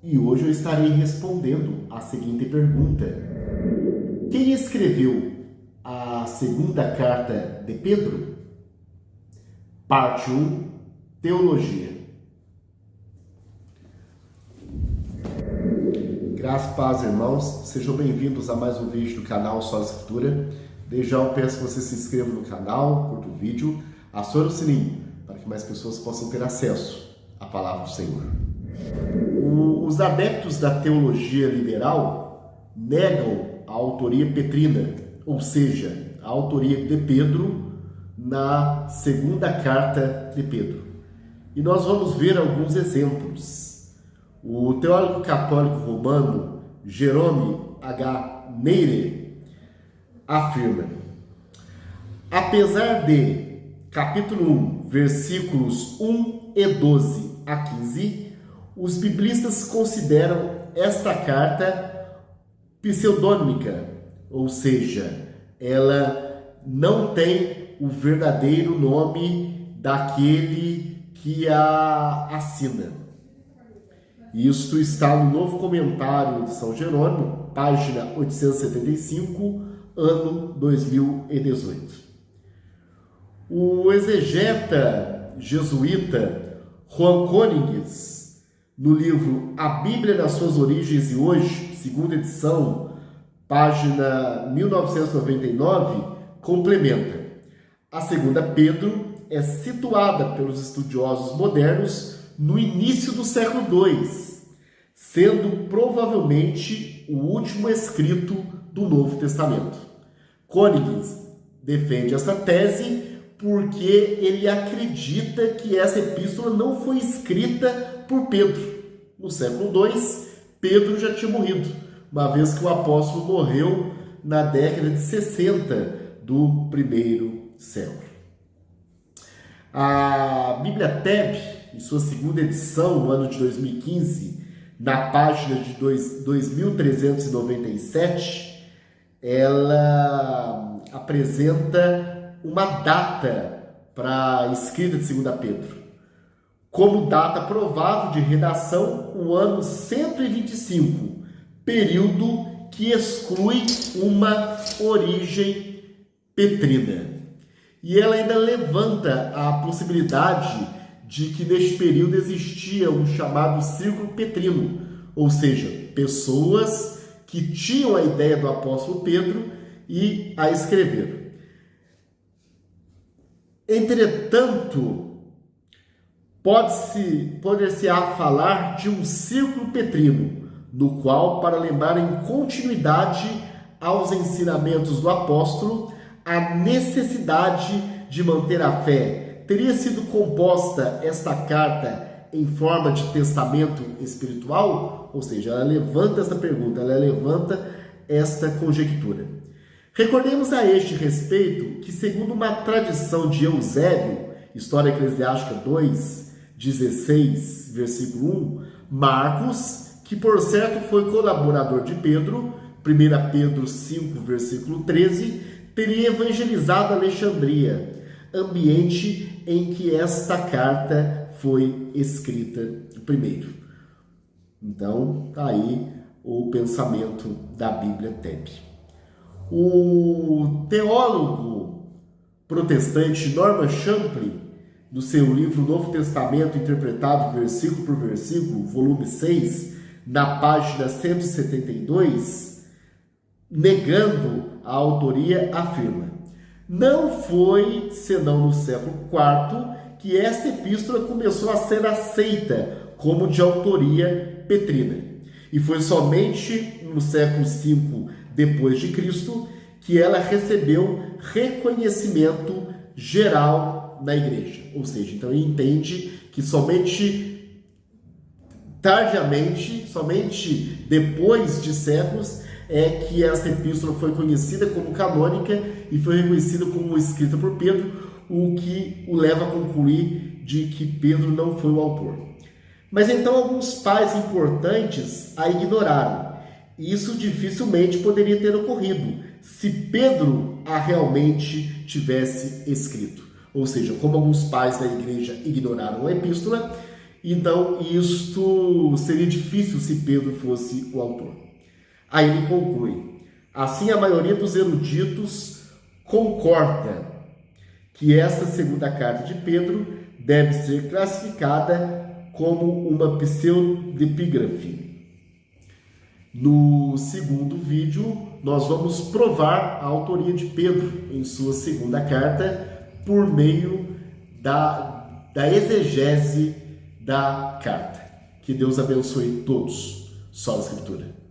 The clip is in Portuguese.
E hoje eu estarei respondendo a seguinte pergunta: quem escreveu a segunda carta de Pedro? Parte 1, Teologia. Graças e paz, irmãos, sejam bem-vindos a mais um vídeo do canal Sola Escritura. Desde já eu peço que você se inscreva no canal, curta o vídeo, acione o sininho para que mais pessoas possam ter acesso à palavra do Senhor. Os adeptos da teologia liberal negam a autoria petrina, ou seja, a autoria de Pedro na segunda carta de Pedro. E nós vamos ver alguns exemplos. O teólogo católico romano Jerome H. Meire afirma: apesar de capítulo 1, versículos 1 e 12 a 15, os biblistas consideram esta carta pseudônima, ou seja, ela não tem o verdadeiro nome daquele que a assina. Isto está no Novo Comentário de São Jerônimo, página 875, ano 2018. O exegeta jesuíta Juan Königs, no livro A Bíblia nas suas origens e hoje, segunda edição, página 1999, complementa: a segunda Pedro é situada pelos estudiosos modernos no início do século II, sendo provavelmente o último escrito do Novo Testamento. Königs defende esta tese porque ele acredita que essa epístola não foi escrita por Pedro. No século II, Pedro já tinha morrido, uma vez que o apóstolo morreu na década de 60 do primeiro século. A Bíblia TEB, em sua segunda edição, no ano de 2015, na página de 2397, ela apresenta uma data para a escrita de 2 Pedro. Como data provável de redação, o ano 125, período que exclui uma origem petrina. E ela ainda levanta a possibilidade de que neste período existia um chamado círculo petrino, ou seja, pessoas que tinham a ideia do apóstolo Pedro e a escreveram. Entretanto, poder-se-á falar de um círculo petrino, no qual, para lembrar em continuidade aos ensinamentos do apóstolo, a necessidade de manter a fé, teria sido composta esta carta em forma de testamento espiritual? Ou seja, ela levanta esta pergunta, ela levanta esta conjectura. Recordemos a este respeito que, segundo uma tradição de Eusébio, História Eclesiástica 2, 16, versículo 1, Marcos, que por certo foi colaborador de Pedro, 1 Pedro 5, versículo 13, teria evangelizado Alexandria, ambiente em que esta carta foi escrita primeiro. Então, está aí o pensamento da Bíblia TEB. O teólogo protestante Norman Champlin, no seu livro Novo Testamento Interpretado versículo por versículo, volume 6, na página 172, negando a autoria, afirma: não foi senão no século IV que esta epístola começou a ser aceita como de autoria petrina. E foi somente no século V depois de Cristo que ela recebeu reconhecimento geral na igreja. Ou seja, então ele entende que somente tardiamente, somente depois de séculos, é que essa epístola foi conhecida como canônica e foi reconhecida como escrita por Pedro, o que o leva a concluir de que Pedro não foi o autor. Mas então alguns pais importantes a ignoraram. Isso dificilmente poderia ter ocorrido se Pedro a realmente tivesse escrito. Ou seja, como alguns pais da igreja ignoraram a epístola, Então, isto seria difícil se Pedro fosse o autor. Aí ele conclui: assim, a maioria dos eruditos concorda que esta segunda carta de Pedro deve ser classificada como uma pseudepígrafe. No segundo vídeo, nós vamos provar a autoria de Pedro em sua segunda carta por meio da exegese da carta. Que Deus abençoe todos. Só a Escritura.